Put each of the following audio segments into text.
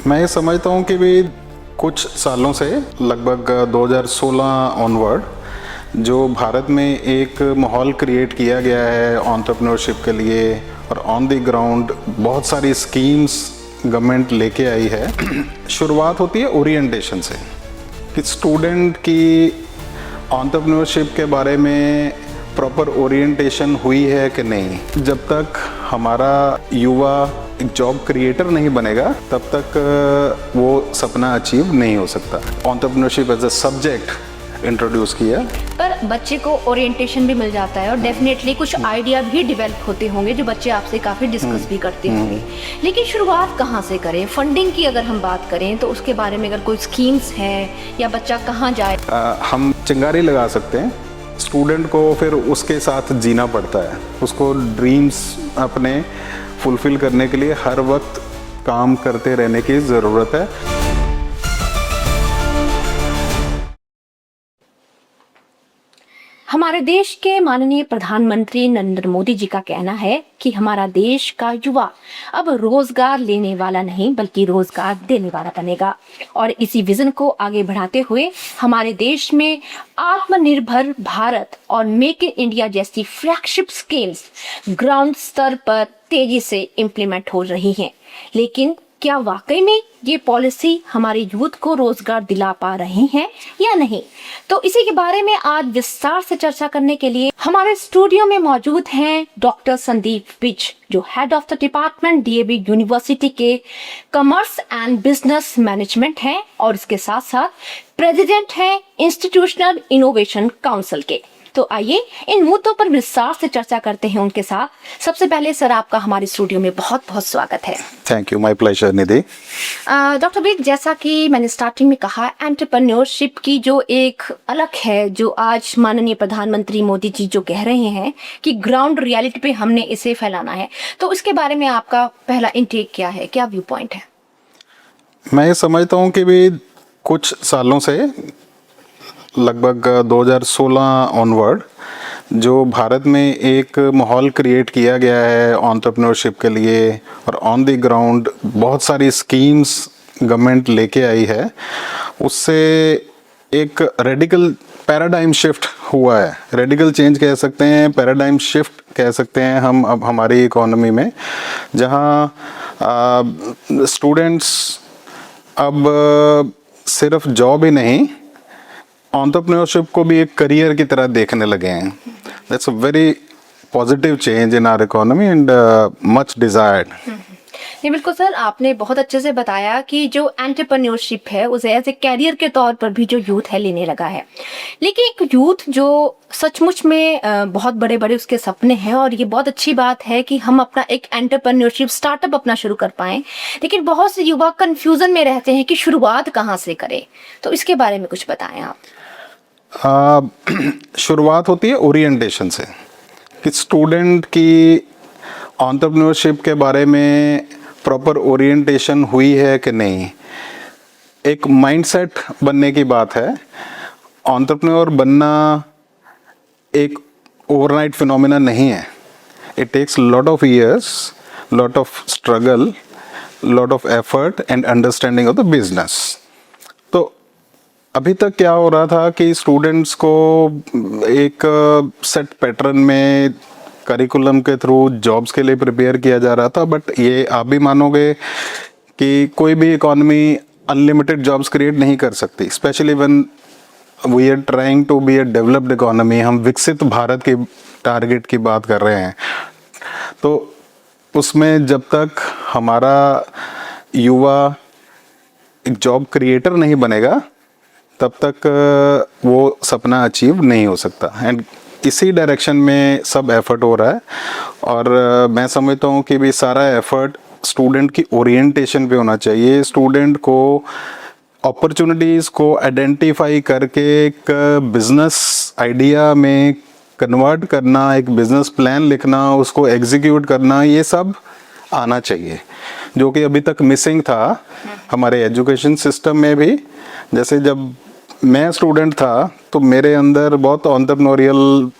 मैं ये समझता हूँ कि भी कुछ सालों से लगभग 2016 ऑनवर्ड जो भारत में एक माहौल क्रिएट किया गया है एंटरप्रेन्योरशिप के लिए और ऑन द ग्राउंड बहुत सारी स्कीम्स गवर्नमेंट लेके आई है। शुरुआत होती है ओरिएंटेशन से कि स्टूडेंट की एंटरप्रेन्योरशिप के बारे में प्रॉपर ओरिएंटेशन हुई है कि नहीं। जब तक हमारा युवा एक जॉब क्रिएटर नहीं बनेगा तब तक वो सपना अचीव नहीं हो सकता। Entrepreneurship as a subject introduce किया, पर बच्चे को ओरिएंटेशन भी मिल जाता है और डेफिनेटली कुछ आइडिया भी डेवलप होते होंगे जो बच्चे आपसे काफ़ी डिस्कस भी करते होंगे। लेकिन शुरुआत कहाँ से करें? फंडिंग की अगर हम बात करें तो उसके बारे में अगर कोई स्कीम्स है या बच्चा कहाँ जाए? हम चिंगारी लगा सकते हैं। स्टूडेंट को फिर उसके साथ जीना पड़ता है, उसको ड्रीम्स अपने फुलफिल करने के लिए हर वक्त काम करते रहने की ज़रूरत है। हमारे देश के माननीय प्रधानमंत्री नरेंद्र मोदी जी का कहना है कि हमारा देश का युवा अब रोजगार लेने वाला नहीं बल्कि रोजगार देने वाला बनेगा। और इसी विजन को आगे बढ़ाते हुए हमारे देश में आत्मनिर्भर भारत और मेक इन इंडिया जैसी फ्लैगशिप स्कीम्स ग्राउंड स्तर पर तेजी से इम्प्लीमेंट हो रही हैं। लेकिन क्या वाकई में ये पॉलिसी हमारे यूथ को रोजगार दिला पा रही है या नहीं? तो इसी के बारे में आज विस्तार से चर्चा करने के लिए हमारे स्टूडियो में मौजूद हैं डॉक्टर संदीप विज, जो head of the department DAV university के कॉमर्स एंड बिजनेस मैनेजमेंट हैं और इसके साथ साथ प्रेसिडेंट हैं इंस्टीट्यूशनल इनोवेशन काउंसिल के। तो आइए इन मुद्दों पर विस्तार से चर्चा करते हैं उनके साथ। सबसे पहले सर, आपका हमारे स्टूडियो में बहुत बहुत स्वागत है। Thank you, my pleasure Nidhi. Doctor Vij, जैसा कि मैंने स्टार्टिंग में कहा, एंटरप्रेन्योरशिप की जो एक अलग है, जो आज माननीय प्रधानमंत्री मोदी जी जो कह रहे हैं कि ग्राउंड रियलिटी पे हमने इसे फैलाना है, तो इसके बारे में आपका पहला इंटेक क्या है, क्या व्यू पॉइंट है? मैं ये समझता हूँ कि भी कुछ सालों से लगभग 2016 ऑनवर्ड जो भारत में एक माहौल क्रिएट किया गया है एंटरप्रेन्योरशिप के लिए और ऑन द ग्राउंड बहुत सारी स्कीम्स गवर्नमेंट लेके आई है, उससे एक रेडिकल पैराडाइम शिफ्ट हुआ है। रेडिकल चेंज कह सकते हैं, पैराडाइम शिफ्ट कह सकते हैं हम अब हमारी इकोनॉमी में, जहाँ स्टूडेंट्स अब सिर्फ जॉब ही नहीं, एंटरप्रेन्योरशिप को भी एक करियर की तरह देखने लगे हैं। That's a very positive change in our economy and much desired. जी बिल्कुल सर, आपने बहुत अच्छे से बताया कि जो एंटरप्रेन्योरशिप है उसे एज ए कैरियर के तौर पर भी जो यूथ है लेने लगा है। लेकिन एक यूथ जो सचमुच में बहुत बड़े बड़े उसके सपने हैं और ये बहुत अच्छी बात है कि हम अपना एक एंटरप्रेन्योरशिप स्टार्टअप अपना शुरू कर पाएं, लेकिन बहुत से युवा कंफ्यूजन में रहते हैं कि शुरुआत कहाँ से करें। तो इसके बारे में कुछ बताएं आप। शुरुआत होती है ओरिएंटेशन से कि स्टूडेंट की एंटरप्रेन्योरशिप के बारे में प्रॉपर ओरिएंटेशन हुई है कि नहीं। एक माइंडसेट बनने की बात है। एंटरप्रेन्योर बनना एक ओवरनाइट फिनोमेना नहीं है। It takes lot of years, lot of struggle, lot of effort and understanding of the business. तो अभी तक क्या हो रहा था कि स्टूडेंट्स को एक सेट पैटर्न में करिकुलम के थ्रू जॉब्स के लिए प्रिपेयर किया जा रहा था, बट ये आप भी मानोगे कि कोई भी इकोनॉमी अनलिमिटेड जॉब्स क्रिएट नहीं कर सकती, specially when we are trying to be a developed economy. हम विकसित भारत की टारगेट की बात कर रहे हैं, तो उसमें जब तक हमारा युवा एक जॉब क्रिएटर नहीं बनेगा तब तक वो सपना अचीव नहीं हो सकता। एंड इसी डायरेक्शन में सब एफर्ट हो रहा है और मैं समझता हूँ कि भी सारा एफर्ट स्टूडेंट की ओरिएंटेशन पे होना चाहिए। स्टूडेंट को अपॉर्चुनिटीज़ को आइडेंटिफाई करके एक बिजनेस आइडिया में कन्वर्ट करना, एक बिजनेस प्लान लिखना, उसको एग्जीक्यूट करना, ये सब आना चाहिए, जो कि अभी तक मिसिंग था हमारे एजुकेशन सिस्टम में भी। जैसे जब मैं स्टूडेंट था तो मेरे अंदर बहुत एंटरप्रेन्योरियल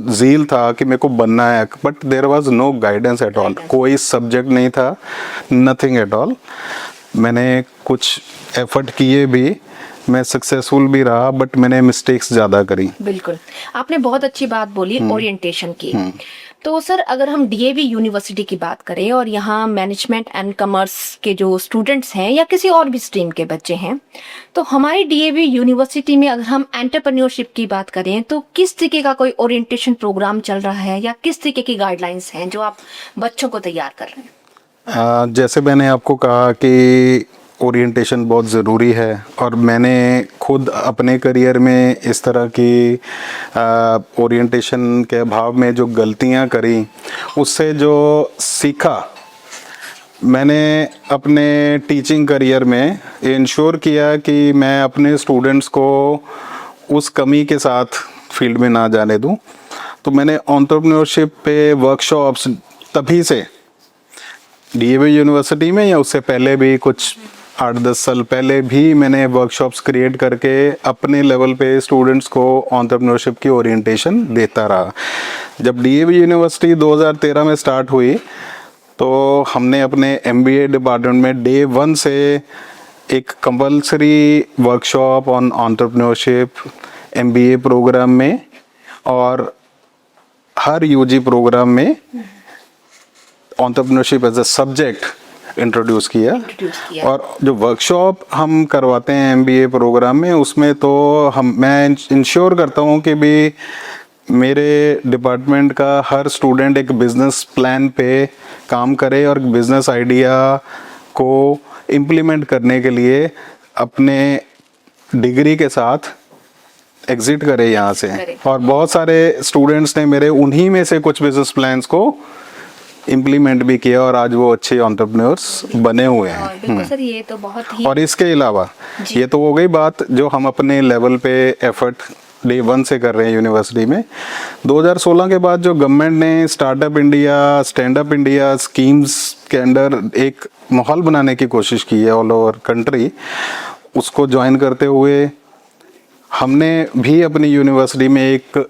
ज़ील था कि मेरे को बनना है, but there was no guidance at all. कोई सब्जेक्ट नहीं था, नथिंग एट ऑल। मैंने कुछ एफर्ट किए भी, मैं सक्सेसफुल भी रहा, बट मैंने मिस्टेक्स ज़्यादा करी। बिल्कुल, आपने बहुत अच्छी बात बोली ओरिएंटेशन की। तो सर अगर हम डीएवी यूनिवर्सिटी की बात करें और यहाँ मैनेजमेंट एंड कॉमर्स के जो स्टूडेंट्स हैं या किसी और भी स्ट्रीम के बच्चे हैं, तो हमारी डीएवी यूनिवर्सिटी में अगर हम एंटरप्रेन्योरशिप की बात करें तो किस तरीके का कोई ओरिएंटेशन प्रोग्राम चल रहा है या किस तरीके की गाइडलाइंस हैं जो आप बच्चों को तैयार कर रहे हैं? जैसे मैंने आपको कहा कि ओरिएंटेशन बहुत ज़रूरी है, और मैंने खुद अपने करियर में इस तरह की ओरिएंटेशन के अभाव में जो गलतियां करी, उससे जो सीखा, मैंने अपने टीचिंग करियर में इंश्योर किया कि मैं अपने स्टूडेंट्स को उस कमी के साथ फील्ड में ना जाने दूं। तो मैंने एंटरप्रेन्योरशिप पे वर्कशॉप्स तभी से डीएवी यूनिवर्सिटी में या उससे पहले भी कुछ 8-10 साल पहले भी मैंने वर्कशॉप्स क्रिएट करके अपने लेवल पे स्टूडेंट्स को एंटरप्रेन्योरशिप की ओरिएंटेशन देता रहा। जब डीएवी यूनिवर्सिटी 2013 में स्टार्ट हुई तो हमने अपने एमबीए डिपार्टमेंट में डे 1 से एक compulsory workshop on entrepreneurship MBA programme में और हर यूजी प्रोग्राम में entrepreneurship as a subject introduce किया। और जो वर्कशॉप हम करवाते हैं एमबीए प्रोग्राम में, उसमें तो मैं इंश्योर करता हूँ कि भी मेरे डिपार्टमेंट का हर स्टूडेंट एक बिजनेस प्लान पे काम करे और बिजनेस आइडिया को इम्प्लीमेंट करने के लिए अपने डिग्री के साथ एग्जिट करे यहाँ से। और बहुत सारे स्टूडेंट्स ने मेरे उन्हीं में से कुछ बिजनेस प्लान्स को इम्प्लीमेंट भी किया और आज वो अच्छे एंटरप्रेन्योर्स बने हुए हैं। बिल्कुल सर, ये तो बहुत ही। और इसके अलावा ये तो हो गई बात जो हम अपने लेवल पे एफर्ट डे 1 से कर रहे हैं यूनिवर्सिटी में। 2016 के बाद जो गवर्नमेंट ने startup India, stand up India schemes के अंडर एक माहौल बनाने की कोशिश की है ऑल ओवर कंट्री, उसको ज्वाइन करते हुए हमने भी अपनी यूनिवर्सिटी में एक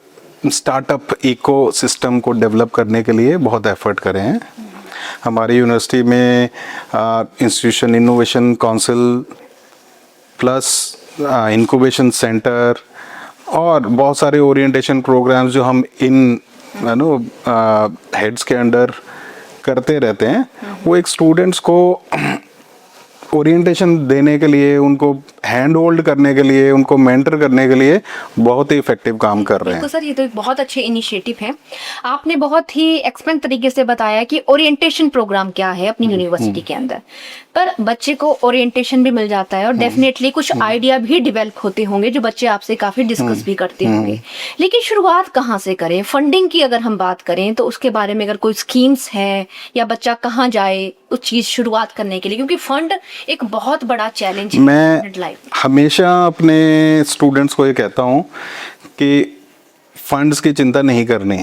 स्टार्टअप इको सिस्टम को डेवलप करने के लिए बहुत एफर्ट करे हैं। हमारी यूनिवर्सिटी में institution innovation council plus incubation centre और बहुत सारे ओरिएंटेशन प्रोग्राम्स जो हम इन हेड्स के अंडर करते रहते हैं, वो एक स्टूडेंट्स को ओरिएंटेशन देने के लिए, उनको हैंड होल्ड करने के लिए, उनको मेंटर करने के लिए बहुत ही इफेक्टिव काम कर रहे हैं। तो सर ये तो एक बहुत अच्छे इनिशिएटिव है। आपने बहुत ही एक्सपेंट तरीके से बताया कि ओरिएंटेशन प्रोग्राम क्या है अपनी यूनिवर्सिटी के अंदर, पर बच्चे को ओरिएंटेशन भी मिल जाता है और डेफिनेटली कुछ आइडिया भी डेवलप होते होंगे जो बच्चे आपसे काफी डिस्कस भी करते होंगे। लेकिन शुरुआत कहाँ से करें? फंडिंग की अगर हम बात करें तो उसके बारे में अगर कोई स्कीम्स है या बच्चा कहाँ जाए उस चीज शुरुआत करने के लिए, क्योंकि फंड एक बहुत बड़ा चैलेंज है। मैं हमेशा अपने स्टूडेंट्स को ये कहता हूँ कि फंड्स की चिंता नहीं करनी।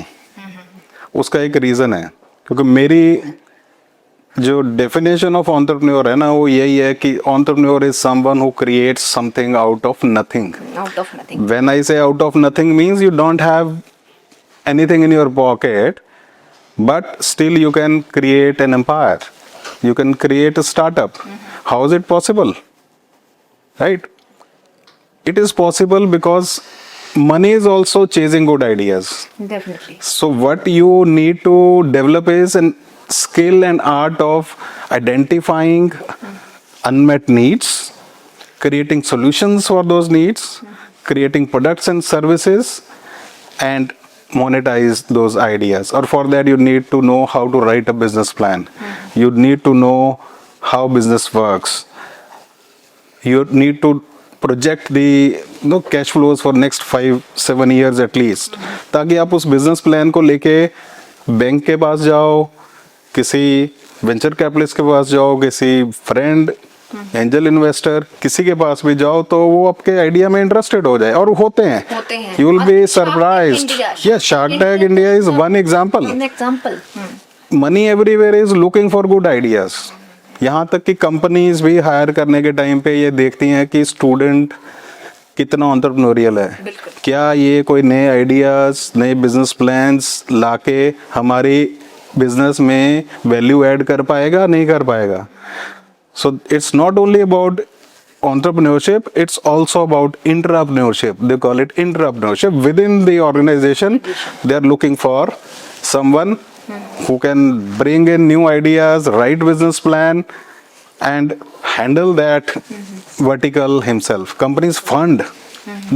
उसका एक रीज़न है, क्योंकि मेरी जो डेफिनेशन ऑफ एंटरप्रेन्योर है ना, वो यही है कि entrepreneur is someone who creates something out of nothing. When I say out of nothing means you don't have anything in your pocket, but still you can create an empire, you can create a startup. How is it possible? Right? It is possible because money is also chasing good ideas. Definitely. So what you need to develop is a skill and art of identifying unmet needs, creating solutions for those needs, creating products and services, and monetize those ideas. Or for that you need to know how to write a business plan. You need to know how business works. You need to project the cash flows for next 5-7 years at least, ताकि आप उस business plan को लेके bank के पास जाओ, किसी venture capitalist के पास जाओ, किसी फ्रेंड एंजल इन्वेस्टर किसी के पास भी जाओ तो वो आपके आइडिया में इंटरेस्टेड हो जाए, और होते हैं। You will be surprised. Yes, shark tank India is one example. Money everywhere is looking for good ideas. यहाँ तक कि कंपनीज भी हायर करने के टाइम पे ये देखती हैं कि स्टूडेंट कितना एंटरप्रेन्योरियल है, क्या ये कोई नए आइडियाज, नए बिजनेस प्लान्स लाके हमारी बिजनेस में वैल्यू ऐड कर पाएगा, नहीं कर पाएगा। So it's not only about entrepreneurship, it's also about intrapreneurship. They call it intrapreneurship. Within the organization, they are looking for someone who can bring in new ideas, write business plan, and handle that vertical himself. Companies fund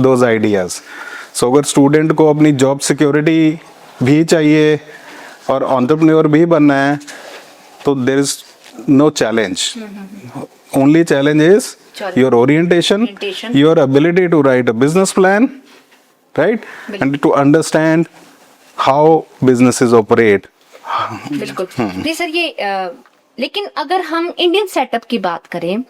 those ideas. So अगर student को अपनी job security भी चाहिए और entrepreneur भी बनना है, तो there is no challenge. Only challenge is your orientation, your ability to write a business plan, right? And to understand how businesses operate. बिल्कुल नहीं सर, ये लेकिन अगर हम इंडियन सेटअप की बात करें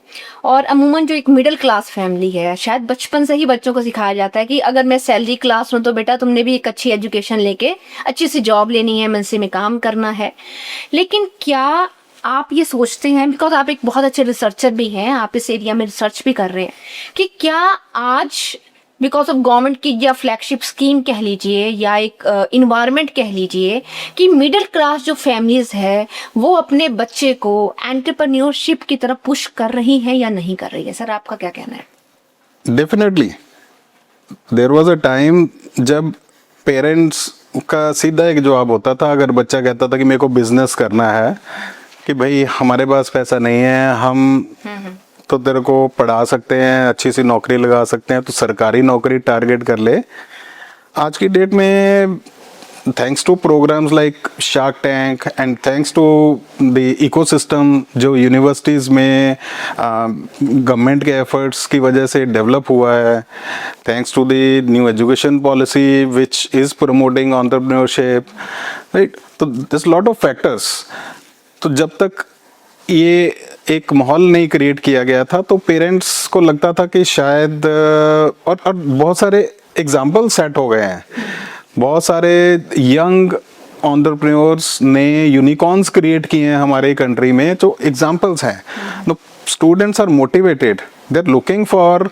और अमूमन जो एक मिडिल क्लास फैमिली है, शायद बचपन से ही बच्चों को सिखाया जाता है कि अगर मैं सैलरी क्लास हूँ तो बेटा तुमने भी एक अच्छी एजुकेशन लेके अच्छी सी जॉब लेनी है, एमएनसी में काम करना है. लेकिन क्या आप ये सोचते हैं, बिकॉज आप एक बहुत अच्छे रिसर्चर भी हैं, आप इस एरिया में रिसर्च भी कर रहे हैं, कि क्या आज बिकॉज ऑफ गवर्नमेंट की या फ्लैगशिप स्कीम कह लीजिए या एक इन्वायरमेंट कह लीजिए कि मिडिल क्लास जो फैमिलीज है वो अपने बच्चे को एंटरप्रेन्योरशिप की तरफ पुश कर रही है या नहीं कर रही है? सर आपका क्या कहना है? Definitely there was a time जब पेरेंट्स का सीधा एक जवाब होता था, अगर बच्चा कहता था कि मेरे को बिजनेस करना है, कि भाई हमारे पास पैसा नहीं है, हम तो तेरे को पढ़ा सकते हैं, अच्छी सी नौकरी लगा सकते हैं, तो सरकारी नौकरी टारगेट कर ले. आज की डेट में thanks to programmes like Shark Tank and thanks to the ecosystem जो यूनिवर्सिटीज़ में गवर्नमेंट के एफर्ट्स की वजह से डेवलप हुआ है, thanks to the new education policy which is promoting entrepreneurship, right. तो दिस लॉट ऑफ फैक्टर्स. तो जब तक ये एक माहौल नहीं क्रिएट किया गया था तो पेरेंट्स को लगता था कि शायद और बहुत सारे एग्जाम्पल सेट हो गए हैं. बहुत सारे यंग एंटरप्रेन्योर्स ने यूनिकॉर्न्स क्रिएट किए हैं हमारे कंट्री में, जो एग्जाम्पल्स हैं. No students are motivated, they are looking for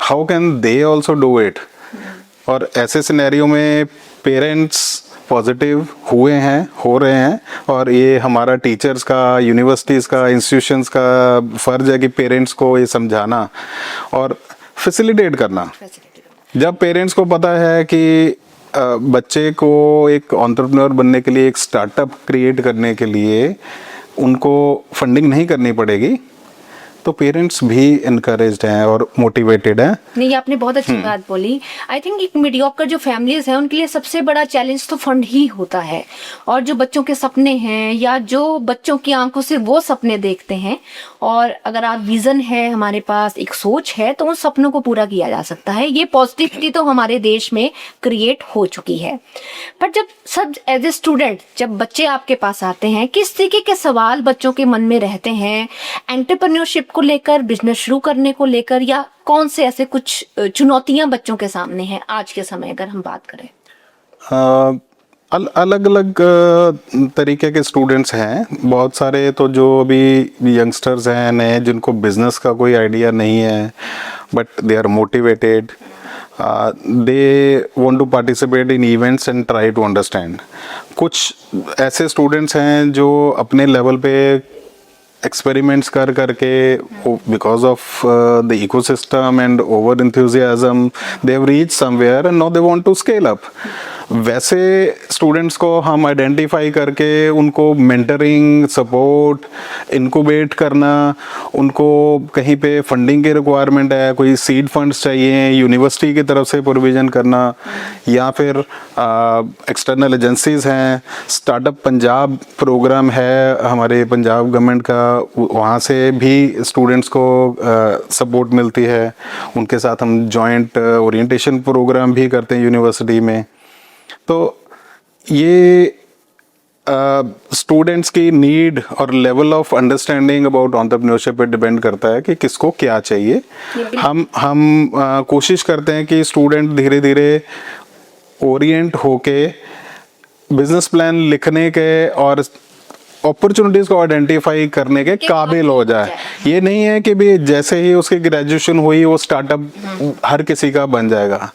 how can they also do it. और ऐसे सिनेरियो में पेरेंट्स पॉजिटिव हुए हैं, हो रहे हैं. और ये हमारा टीचर्स का, यूनिवर्सिटीज़ का, इंस्टीट्यूशंस का फ़र्ज है कि पेरेंट्स को ये समझाना और फैसिलिटेट करना. जब पेरेंट्स को पता है कि बच्चे को एक एंटरप्रेन्योर बनने के लिए, एक स्टार्टअप क्रिएट करने के लिए उनको फंडिंग नहीं करनी पड़ेगी, तो पेरेंट्स भी इनकरेज्ड हैं और मोटिवेटेड हैं. नहीं, आपने बहुत अच्छी बात बोली. आई थिंक एक मीडियोकर जो फैमिलीज हैं उनके लिए सबसे बड़ा चैलेंज तो फंड ही होता है. और जो बच्चों के सपने हैं या जो बच्चों की आंखों से वो सपने देखते हैं, और अगर आप विजन है, हमारे पास एक सोच है, तो उन सपनों को पूरा किया जा सकता है. ये पॉजिटिविटी तो हमारे देश में क्रिएट हो चुकी है. पर जब सब एज ए स्टूडेंट जब बच्चे आपके पास आते हैं, किस तरीके के सवाल बच्चों के मन में रहते हैं एंटरप्रेन्योरशिप को लेकर, बिजनेस शुरू करने को लेकर, या कौन से ऐसे कुछ चुनौतियां बच्चों के सामने हैं आज के समय अगर हम बात करें? अलग अलग तरीके के स्टूडेंट्स हैं. बहुत सारे तो जो अभी यंगस्टर्स हैं नए, जिनको बिजनेस का कोई आइडिया नहीं है, but they are motivated, they want to participate in events and try to understand. कुछ ऐसे स्टूडेंट्स हैं जो अपने लेवल पे एक्सपेरिमेंट्स कर करके, because of the ecosystem and over enthusiasm, they have reached somewhere and now they want to scale up. वैसे students को हम आइडेंटिफाई करके उनको मेंटरिंग, सपोर्ट, इनक्यूबेट करना, उनको कहीं पे फंडिंग की रिक्वायरमेंट है, कोई सीड फंड्स चाहिए, यूनिवर्सिटी की तरफ से प्रोविज़न करना, या फिर एक्सटर्नल एजेंसीज हैं. स्टार्टअप पंजाब प्रोग्राम है हमारे पंजाब गवर्नमेंट का, वहाँ से भी स्टूडेंट्स को सपोर्ट मिलती है. उनके साथ हम जॉइंट ओरिएंटेशन प्रोग्राम भी करते हैं यूनिवर्सिटी में. तो ये स्टूडेंट्स की नीड और level of understanding about entrepreneurship पे डिपेंड करता है कि किसको क्या चाहिए. हम कोशिश करते हैं कि स्टूडेंट धीरे धीरे ओरिएंट होके बिजनेस प्लान लिखने के और अपॉर्चुनिटीज को आइडेंटिफाई करने के काबिल हो जाए. ये नहीं है कि भी जैसे ही उसकी ग्रेजुएशन हुई वो स्टार्टअप हर किसी का बन जाएगा.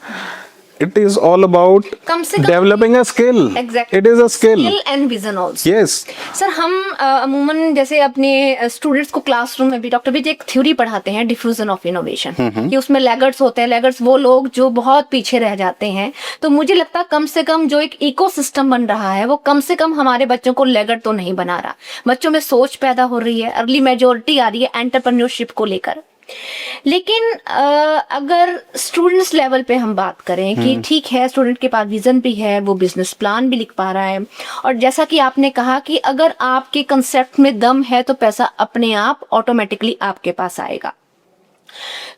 it is all about कम से कम developing a skill. Exactly. It is a skill. and vision also. Yes. Sir हम अमूमन जैसे अपने स्टूडेंट्स को क्लासरूम में भी डॉक्टर विजय एक थ्योरी पढ़ाते हैं डिफ्यूजन ऑफ इनोवेशन कि उसमें लैगर्ड्स होते हैं, लैगर्ड्स वो लोग जो बहुत पीछे रह जाते हैं। तो मुझे लगता है कम से कम जो एक इकोसिस्टम बन रहा है वो कम से कम हमारे बच्चों को लैगर्ड तो नहीं बना रहा, बच्चों में सोच पैदा हो रही है, अर्ली मेजोरिटी आ रही है एंटरप्रेन्योरशिप को लेकर। लेकिन अगर स्टूडेंट्स लेवल पे हम बात करें कि ठीक है स्टूडेंट के पास विजन भी है, वो बिजनेस प्लान भी लिख पा रहा है, और जैसा कि आपने कहा कि अगर आपके कंसेप्ट में दम है तो पैसा अपने आप ऑटोमेटिकली आपके पास आएगा।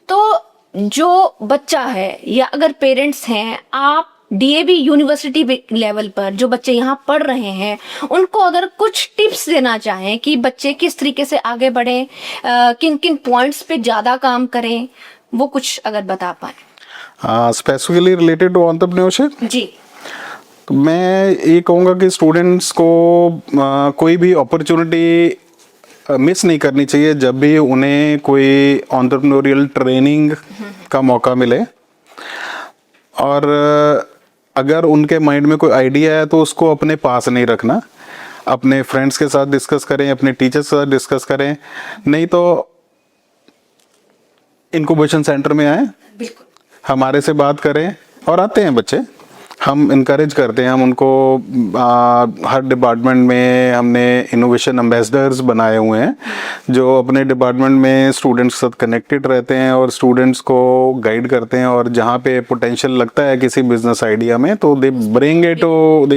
तो जो बच्चा है या अगर पेरेंट्स हैं, आप डीएवी यूनिवर्सिटी लेवल पर जो बच्चे यहाँ पढ़ रहे हैं उनको अगर कुछ टिप्स देना चाहें कि बच्चे किस तरीके से आगे बढ़ें, किन किन पॉइंट्स पे ज़्यादा काम करें, वो कुछ अगर बता पाएं। स्पेसिफिकली रिलेटेड टू एंटरप्रेन्योरशिप जी। तो मैं ये कहूँगा कि स्टूडेंट्स को कोई भी अपॉर्चुनिटी मिस नहीं करनी चाहिए जब भी उन्हें कोई एंटरप्रेन्योरियल ट्रेनिंग का मौका मिले। और अगर उनके माइंड में कोई आइडिया है तो उसको अपने पास नहीं रखना, अपने फ्रेंड्स के साथ डिस्कस करें, अपने टीचर्स के साथ डिस्कस करें, नहीं तो इनक्यूबेशन सेंटर में आए, बिल्कुल हमारे से बात करें। और आते हैं बच्चे, हम इनकरेज करते हैं, हम उनको हर डिपार्टमेंट में हमने इनोवेशन एम्बेसडर्स बनाए हुए हैं जो अपने डिपार्टमेंट में स्टूडेंट्स के साथ कनेक्टेड रहते हैं और स्टूडेंट्स को गाइड करते हैं। और जहाँ पे पोटेंशियल लगता है किसी बिजनेस आइडिया में तो they bring it to the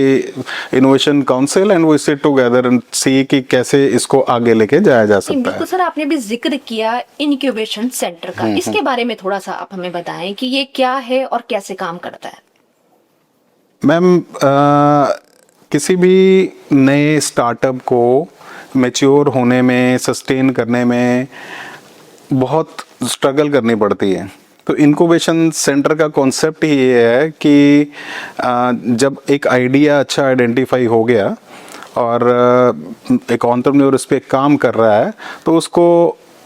innovation council and we sit together and see कि कैसे इसको आगे लेके जाया जा सकता है। बिल्कुल सर, आपने भी जिक्र किया इनक्यूबेशन सेंटर का, इसके बारे में थोड़ा सा आप हमें बताएं कि ये क्या है और कैसे काम करता है। मैम, किसी भी नए स्टार्टअप को मैच्योर होने में, सस्टेन करने में बहुत स्ट्रगल करनी पड़ती है। तो इनक्यूबेशन सेंटर का कॉन्सेप्ट ही ये है कि जब एक आइडिया अच्छा आइडेंटिफाई हो गया और एक एंटरप्रेन्योर उस पर काम कर रहा है तो उसको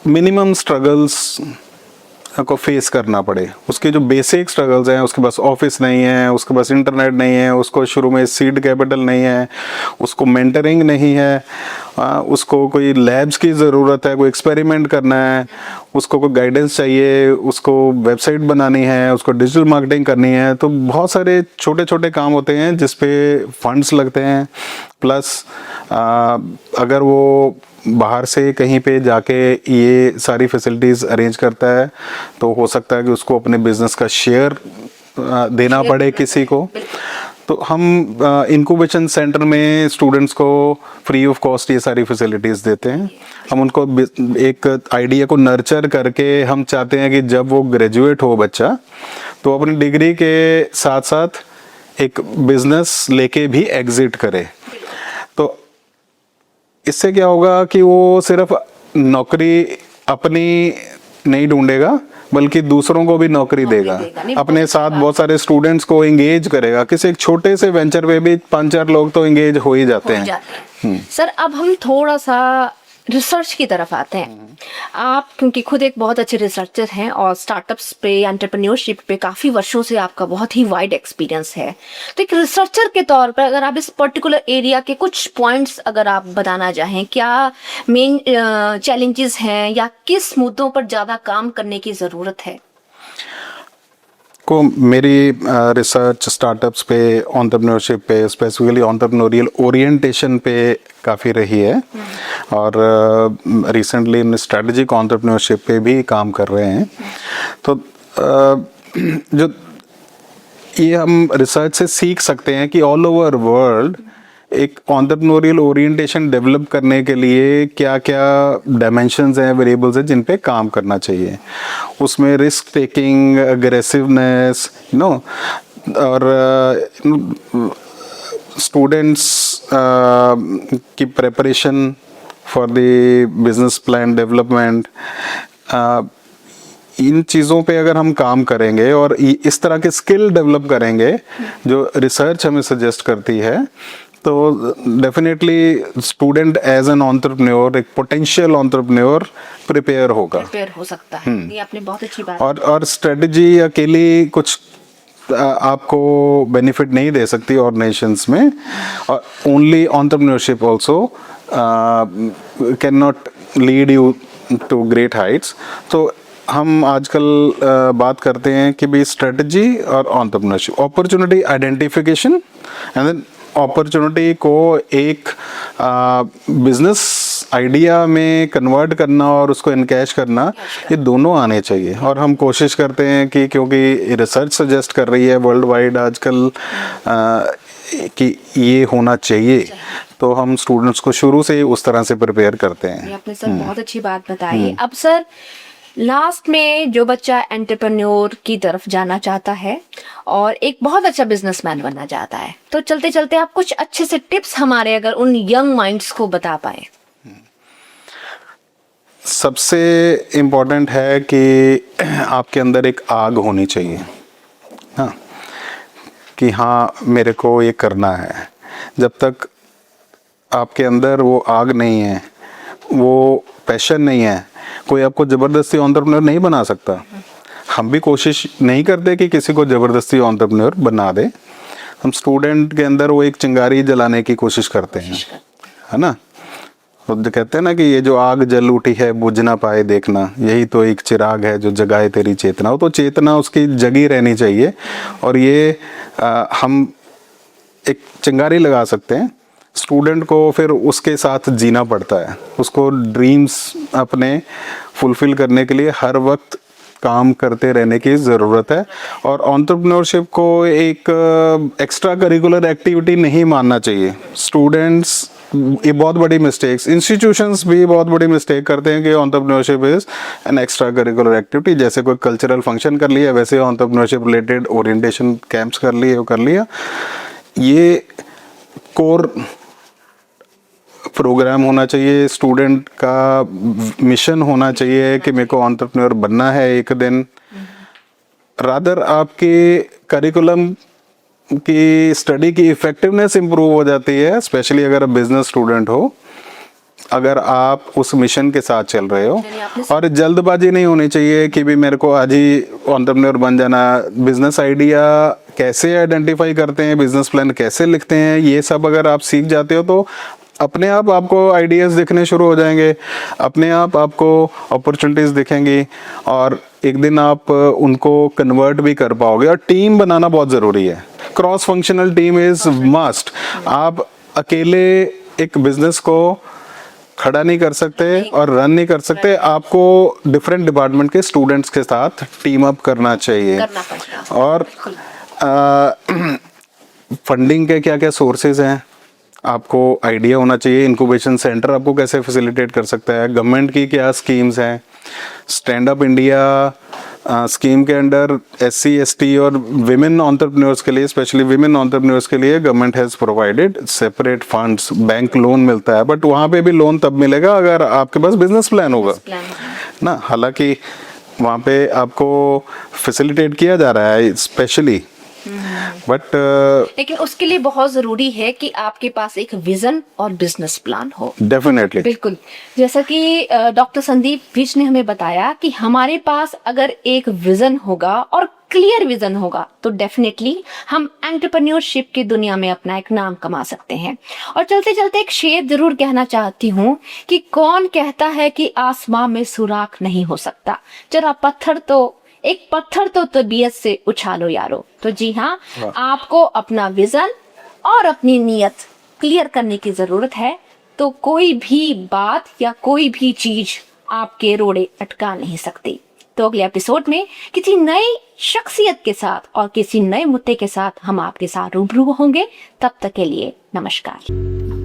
मिनिमम स्ट्रगल्स को फेस करना पड़े। उसके जो बेसिक स्ट्रगल्स हैं, उसके पास ऑफिस नहीं है, उसके पास इंटरनेट नहीं है, उसको शुरू में सीड कैपिटल नहीं है, उसको मेंटरिंग नहीं है, उसको कोई लैब्स की ज़रूरत है, कोई एक्सपेरिमेंट करना है, उसको कोई गाइडेंस चाहिए, उसको वेबसाइट बनानी है, उसको डिजिटल मार्केटिंग करनी है। तो बहुत सारे छोटे छोटे काम होते हैं जिस पे फंड्स लगते हैं। प्लस अगर वो बाहर से कहीं पे जाके ये सारी फैसिलिटीज़ अरेंज करता है तो हो सकता है कि उसको अपने बिजनेस का शेयर देना पड़े किसी को। तो हम इनक्यूबेशन सेंटर में स्टूडेंट्स को फ्री ऑफ कॉस्ट ये सारी फैसिलिटीज़ देते हैं। हम उनको एक आइडिया को नर्चर करके हम चाहते हैं कि जब वो ग्रेजुएट हो बच्चा तो अपनी डिग्री के साथ साथ एक बिजनेस लेके भी एग्जिट करे। तो इससे क्या होगा कि वो सिर्फ नौकरी अपनी नहीं ढूंढेगा बल्कि दूसरों को भी नौकरी देगा। अपने साथ बहुत सारे स्टूडेंट्स को एंगेज करेगा। किसी एक छोटे से वेंचर पे भी 5-4 लोग तो एंगेज हो ही जाते हैं। सर अब हम थोड़ा सा रिसर्च की तरफ आते हैं। आप क्योंकि खुद एक बहुत अच्छे रिसर्चर हैं और स्टार्टअप्स पे, एंटरप्रेन्योरशिप पे काफ़ी वर्षों से आपका बहुत ही वाइड एक्सपीरियंस है। तो एक रिसर्चर के तौर पर अगर आप इस पर्टिकुलर एरिया के कुछ पॉइंट्स अगर आप बताना चाहें, क्या मेन चैलेंजेस हैं या किस मुद्दों पर ज़्यादा काम करने की ज़रूरत है? को मेरी रिसर्च स्टार्टअप्स पे, एंटरप्रेन्योरशिप पे, स्पेसिफिकली एंटरप्रेन्योरियल ओरिएंटेशन पे काफ़ी रही है। और रिसेंटली इन स्ट्रेटेजिक एंटरप्रेन्योरशिप पे भी काम कर रहे हैं। तो जो ये हम रिसर्च से सीख सकते हैं कि ऑल ओवर वर्ल्ड एक एंटरप्रेन्योरियल ओरिएंटेशन डेवलप करने के लिए क्या क्या डायमेंशंस हैं, वेरिएबल्स हैं जिन पे काम करना चाहिए। उसमें रिस्क टेकिंग, अग्रेसिवनेस, और स्टूडेंट्स की preparation for the business plan development, इन चीज़ों पे अगर हम काम करेंगे और इस तरह के स्किल डेवलप करेंगे जो रिसर्च हमें सजेस्ट करती है, तो definitely student as an entrepreneur, एक पोटेंशियल एंटरप्रेन्योर प्रिपेयर हो सकता है। ये आपने बहुत अच्छी बात। और स्ट्रेटजी अकेली कुछ आपको बेनिफिट नहीं दे सकती ऑर्गेनाइजेशंस में, और only entrepreneurship also can not lead you to great heights. तो हम आजकल बात करते हैं कि भी स्ट्रेटजी और entrepreneurship, opportunity identification and then opportunity को एक बिजनेस आइडिया में कन्वर्ट करना और उसको इनकैश करना, ये दोनों आने चाहिए। और हम कोशिश करते हैं कि, क्योंकि रिसर्च सजेस्ट कर रही है वर्ल्ड वाइड आजकल कि ये होना चाहिए, तो हम स्टूडेंट्स को शुरू से ही उस तरह से प्रिपेयर करते हैं। ये आपने सर बहुत अच्छी बात बताई। अब सर लास्ट में जो बच्चा एंटरप्रेन्योर की तरफ जाना चाहता है और एक बहुत अच्छा बिजनेसमैन बनना चाहता है, तो चलते चलते आप कुछ अच्छे से टिप्स हमारे अगर उन यंग माइंड्स को बता पाए। सबसे इम्पोर्टेंट है कि आपके अंदर एक आग होनी चाहिए, हाँ, कि हाँ मेरे को ये करना है। जब तक आपके अंदर वो आग नहीं है, वो पैशन नहीं है, कोई आपको ज़बरदस्ती एंटरप्रेन्योर नहीं बना सकता। हम भी कोशिश नहीं करते कि किसी को ज़बरदस्ती एंटरप्रेन्योर बना दे। हम स्टूडेंट के अंदर वो एक चिंगारी जलाने की कोशिश करते हैं, है ना। तो जो कहते हैं ना कि ये जो आग जल उठी है बुझ ना पाए देखना, यही तो एक चिराग है जो जगाए तेरी चेतना। वो तो चेतना उसकी जगी रहनी चाहिए, और ये हम एक चिंगारी लगा सकते हैं। स्टूडेंट को फिर उसके साथ जीना पड़ता है, उसको ड्रीम्स अपने फुलफिल करने के लिए हर वक्त काम करते रहने की ज़रूरत है। और एंटरप्रेन्योरशिप को एक एक्स्ट्रा करिकुलर एक्टिविटी नहीं मानना चाहिए। स्टूडेंट्स ये बहुत बड़ी मिस्टेक्स, इंस्टीट्यूशंस भी बहुत बड़ी मिस्टेक करते हैं कि entrepreneurship is an extra curricular activity. जैसे कोई कल्चरल फंक्शन कर लिया, वैसे एंटरप्रेन्योरशिप रिलेटेड ओरिएंटेशन कैंप्स कर लिए, वो कर लिया। ये कोर प्रोग्राम होना चाहिए, स्टूडेंट का मिशन होना चाहिए कि मेरे को एंटरप्रेन्योर बनना है एक दिन। रादर आपके करिकुलम की स्टडी की इफेक्टिवनेस इंप्रूव हो जाती है, स्पेशली अगर आप बिजनेस स्टूडेंट हो, अगर आप उस मिशन के साथ चल रहे हो। और जल्दबाजी नहीं होनी चाहिए कि भी मेरे को आज ही एंटरप्रेन्योर बन जाना। बिजनेस आइडिया कैसे आइडेंटिफाई करते हैं, बिजनेस प्लान कैसे लिखते हैं, ये सब अगर आप सीख जाते हो तो अपने आप आपको आइडियाज़ दिखने शुरू हो जाएंगे, अपने आप आपको अपॉर्चुनिटीज़ दिखेंगी, और एक दिन आप उनको कन्वर्ट भी कर पाओगे। और टीम बनाना बहुत ज़रूरी है, cross functional team is must. आप अकेले एक बिजनेस को खड़ा नहीं कर सकते और रन नहीं कर सकते, आपको डिफरेंट डिपार्टमेंट के स्टूडेंट्स के साथ टीम अप करना चाहिए। और फंडिंग के क्या क्या सोर्सेज हैं आपको आइडिया होना चाहिए। इंक्यूबेशन सेंटर आपको कैसे फैसिलिटेट कर सकता है, गवर्नमेंट की क्या स्कीम्स हैं। स्टैंड अप इंडिया स्कीम के अंडर SC ST और विमेन एंटरप्रेन्योर्स के लिए, स्पेशली विमेन एंटरप्रेन्योर्स के लिए government has provided separate funds, bank loan मिलता है। बट वहाँ पे भी लोन तब मिलेगा अगर आपके पास बिजनेस प्लान होगा ना। हालांकि वहाँ पे आपको फैसिलिटेट किया जा रहा है स्पेशली, बट लेकिन उसके लिए बहुत जरूरी है कि आपके पास एक विजन और बिजनेस प्लान हो। डेफिनेटली, बिल्कुल। जैसा कि डॉक्टर संदीप विज ने हमें बताया कि हमारे पास अगर एक विजन होगा और क्लियर विजन होगा तो डेफिनेटली हम एंटरप्रेन्योरशिप की दुनिया में अपना एक नाम कमा सकते हैं। और चलते चलते एक शेर जरूर कहना चाहती हूँ कि कौन कहता है कि आसमां में सुराख नहीं हो सकता, जरा एक पत्थर तो तबीयत से उछालो यारो। तो जी हाँ, आपको अपना विजन और अपनी नीयत क्लियर करने की जरूरत है, तो कोई भी बात या कोई भी चीज आपके रोड़े अटका नहीं सकती। तो अगले एपिसोड में किसी नई शख्सियत के साथ और किसी नए मुद्दे के साथ हम आपके साथ रूबरू होंगे। तब तक के लिए नमस्कार।